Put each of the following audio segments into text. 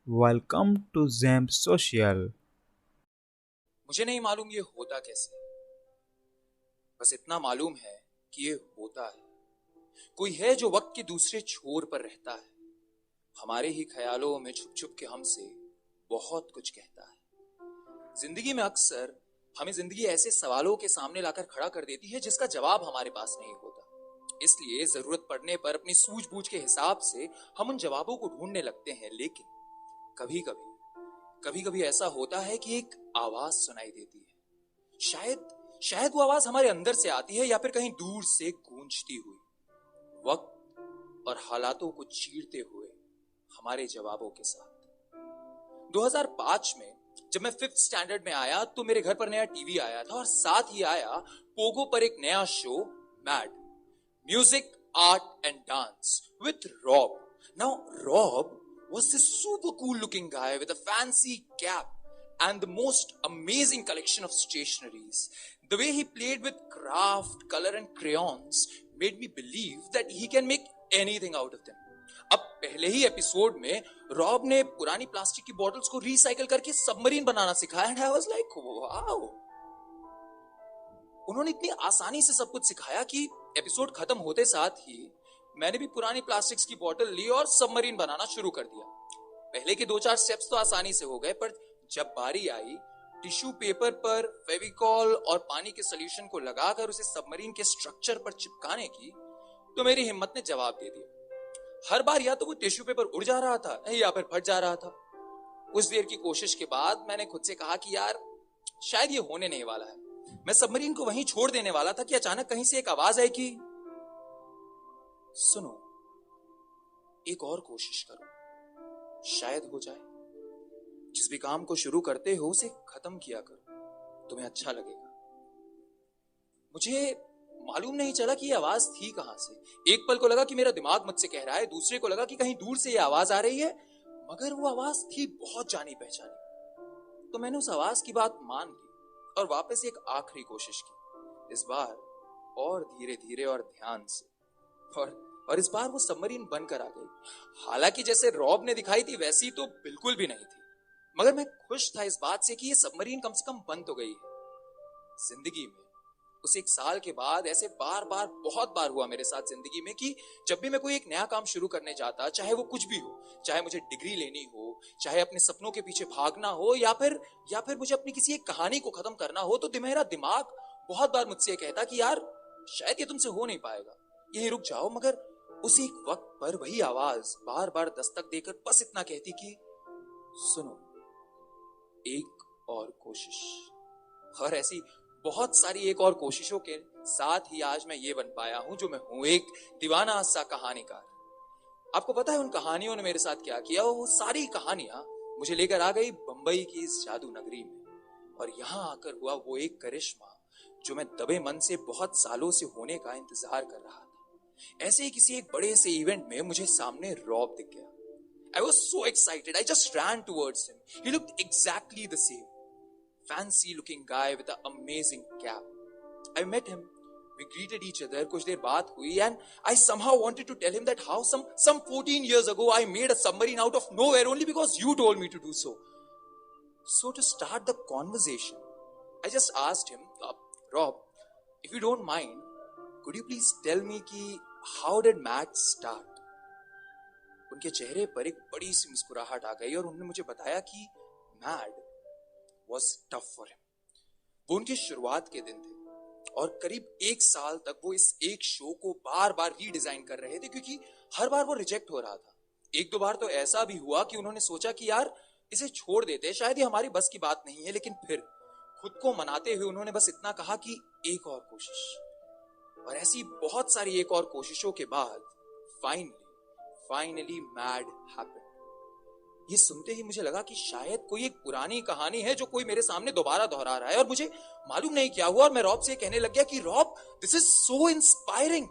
Welcome to Zamp Social. मुझे नहीं मालूम ये होता कैसे। बस इतना मालूम है कि ये होता है। कोई है जो वक्त के दूसरे छोर पर रहता है, हमारे ही ख्यालों में छुप छुप के हमसे बहुत कुछ कहता है। जिंदगी में अक्सर हमें जिंदगी ऐसे सवालों के सामने लाकर खड़ा कर देती है जिसका जवाब हमारे पास नहीं होता। इसलिए जरूरत पड़ने पर अपनी सूझबूझ के हिसाब से हम उन जवाबों को ढूंढने लगते हैं। लेकिन कभी कभी कभी कभी ऐसा होता है कि एक आवाज सुनाई देती है। शायद शायद वो आवाज हमारे अंदर से आती है या फिर कहीं दूर से गूंजती हुई, वक्त और हालातों को चीरते हुए हमारे जवाबों के साथ। 2005 में जब मैं फिफ्थ स्टैंडर्ड में आया तो मेरे घर पर नया टीवी आया था और साथ ही आया पोगो पर एक नया show, mad music art and dance with Rob. Now Rob was this super cool looking guy with a fancy cap and the most amazing collection of stationaries. The way he played with craft, color and crayons made me believe that he can make anything out of them. अब पहले ही episode में Rob ने पुरानी plastic की bottles को recycle करके submarine बनाना सिखाया and I was like wow. उन्होंने इतनी आसानी से सब कुछ सिखाया कि एपिसोड खत्म होते साथ ही मैंने भी पुरानी प्लास्टिक्स की बोतल ली और सबमरीन बनाना शुरू कर दिया। पहले के दो चार स्टेप्स तो आसानी से हो गए, पर जब बारी आई टिश्यू पेपर पर फेविकॉल और पानी के सोल्यूशन को लगाकर उसे सबमरीन के स्ट्रक्चर पर चिपकाने की, तो मेरी हिम्मत ने जवाब दे दिया। हर बार या तो वो टिश्यू पेपर उड़ जा रहा था या फिर फट जा रहा था। कुछ देर की कोशिश के बाद मैंने खुद से कहा कि यार शायद ये होने नहीं वाला है। मैं सबमरीन को वहीं छोड़ देने वाला था कि अचानक कहीं से एक आवाज आई कि सुनो, एक और कोशिश करो, शायद हो जाए। जिस भी काम को शुरू करते हो उसे खत्म किया करो, तुम्हें अच्छा लगेगा। मुझे मालूम नहीं चला कि ये आवाज थी कहां से। एक पल को लगा कि मेरा दिमाग मुझसे कह रहा है, दूसरे को लगा कि कहीं दूर से ये आवाज आ रही है, मगर वो आवाज थी बहुत जानी पहचानी। तो मैंने उस आवाज की बात मान ली और वापस एक आखिरी कोशिश की, इस बार और धीरे धीरे और ध्यान से। और इस बार वो सबमरीन बनकर आ गई। हालांकि जैसे रॉब ने दिखाई थी वैसी तो बिल्कुल भी नहीं थी, मगर मैं खुश था इस बात से कि ये सबमरीन कम से कम बन तो गई है। जिंदगी में उस एक साल के बाद ऐसे बार बार बहुत बार हुआ मेरे साथ जिंदगी में कि जब भी मैं कोई एक नया काम शुरू करने जाता, चाहे वो कुछ भी हो, चाहे मुझे डिग्री लेनी हो, चाहे अपने सपनों के पीछे भागना हो, या फिर मुझे अपनी किसी एक कहानी को खत्म करना हो, तो मेरा दिमाग बहुत बार मुझसे कहता कि यार शायद ये तुमसे हो नहीं पाएगा, यहीं रुक जाओ। मगर उसी एक वक्त पर वही आवाज बार बार दस्तक देकर बस इतना कहती कि सुनो, एक और कोशिश। और ऐसी बहुत सारी एक और कोशिशों के साथ ही आज मैं ये बन पाया हूं जो मैं हूं, एक दीवाना सा कहानीकार। आपको पता है उन कहानियों ने मेरे साथ क्या किया? वो सारी कहानियां मुझे लेकर आ गई बंबई की इस जादू नगरी में, और यहां आकर हुआ वो एक करिश्मा जो मैं दबे मन से बहुत सालों से होने का इंतजार कर रहा था। ऐसे ही किसी एक बड़े से इवेंट में मुझे सामने रॉब दिख गया। I was so excited. I just ran towards him. He looked exactly the same. Fancy looking guy with an amazing cap. I met him. We greeted each other. कुछ देर बात हुई and I somehow wanted to tell him that how some 14 years ago I made a submarine out of nowhere only because you told me to do so. So to start the conversation, I just asked him, Rob, if you don't mind, could you please tell me कि how did Matt start? उनके चेहरे पर एक बड़ी सी मुस्कुराहट आ गई और उन्होंने मुझे बताया कि mad was tough for him. वो उनके शुरुआत के दिन थे और करीब एक साल तक वो इस एक शो को बार बार रीडिजाइन कर रहे थे, क्योंकि हर बार वो रिजेक्ट हो रहा था। एक दो बार तो ऐसा भी हुआ कि उन्होंने सोचा कि यार इसे छोड़ देते, शायद ये हमारी बस की बात नहीं है। लेकिन फिर खुद को मनाते हुए उन्होंने बस इतना कहा कि एक और कोशिश। और ऐसी बहुत सारी एक और कोशिशों के बाद फाइनली मैड हैपेंड। ये सुनते ही मुझे लगा कि शायद कोई एक पुरानी कहानी है जो कोई मेरे सामने दोबारा दोहरा रहा है, और मुझे मालूम नहीं क्या हुआ और मैं रॉब से कहने लग गया कि Rob, this is so inspiring.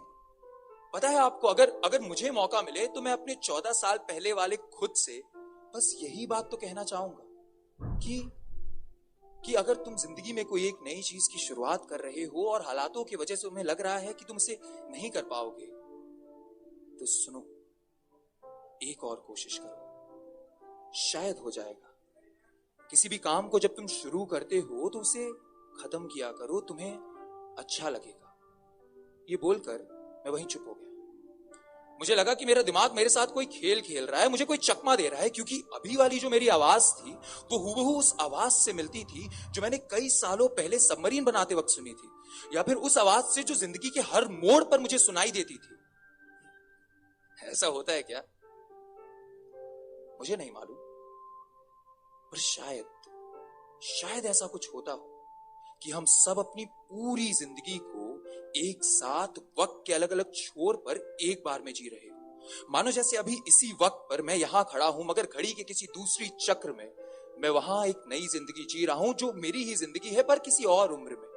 पता है आपको, अगर अगर मुझे मौका मिले तो मैं अपने 14 साल पहले वाले खुद से बस यही बात तो कहना चाहूंगा कि अगर तुम जिंदगी में कोई एक नई चीज की शुरुआत कर रहे हो और हालातों की वजह से तुम्हें लग रहा है कि तुम इसे नहीं कर पाओगे, तो सुनो, एक और कोशिश करो, शायद हो जाएगा। किसी भी काम को जब तुम शुरू करते हो तो उसे खत्म किया करो, तुम्हें अच्छा लगेगा। ये बोलकर मैं वहीं चुप हो गया। मुझे लगा कि मेरा दिमाग मेरे साथ कोई खेल खेल रहा है, मुझे कोई चकमा दे रहा है, क्योंकि अभी वाली जो मेरी आवाज थी वो हूबहू उस आवाज से मिलती थी जो मैंने कई सालों पहले सबमरीन बनाते वक्त सुनी थी, या फिर उस आवाज से जो जिंदगी के हर मोड़ पर मुझे सुनाई देती थी। ऐसा होता है क्या? मुझे नहीं मालूम, पर शायद ऐसा कुछ होता हो कि हम सब अपनी पूरी जिंदगी को एक साथ वक्त के अलग अलग छोर पर एक बार में जी रहे हो। मानो जैसे अभी इसी वक्त पर मैं यहां खड़ा हूं, मगर घड़ी के किसी दूसरी चक्र में मैं वहां एक नई जिंदगी जी रहा हूं जो मेरी ही जिंदगी है, पर किसी और उम्र में।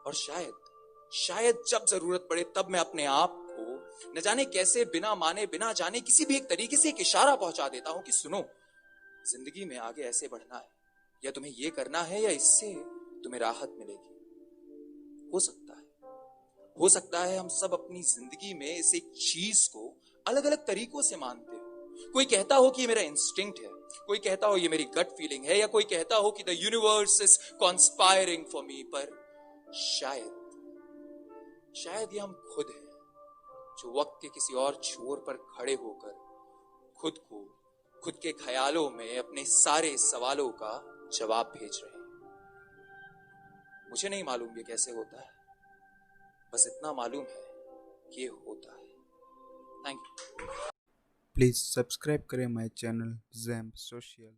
और शायद जब जरूरत पड़े तब मैं अपने आप को न जाने कैसे, बिना माने बिना जाने, किसी भी एक तरीके से एक इशारा पहुंचा देता हूं कि सुनो, जिंदगी में आगे ऐसे बढ़ना है, या तुम्हें यह करना है, या इससे तुम्हें राहत मिलेगी। हो सकता है हम सब अपनी जिंदगी में इस एक चीज को अलग अलग तरीकों से मानते हो। कोई कहता हो कि ये मेरा इंस्टिंक्ट है, कोई कहता हो ये मेरी गट फीलिंग है, या कोई कहता हो कि the universe is conspiring for me. पर शायद ये हम खुद हैं जो वक्त के किसी और छोर पर खड़े होकर खुद के ख्यालों में अपने सारे सवालों का जवाब भेज रहे हैं। मुझे नहीं मालूम ये कैसे होता है, बस इतना मालूम है कि ये होता है। Thank you. प्लीज़ सब्सक्राइब करें माय चैनल जैम्प सोशल।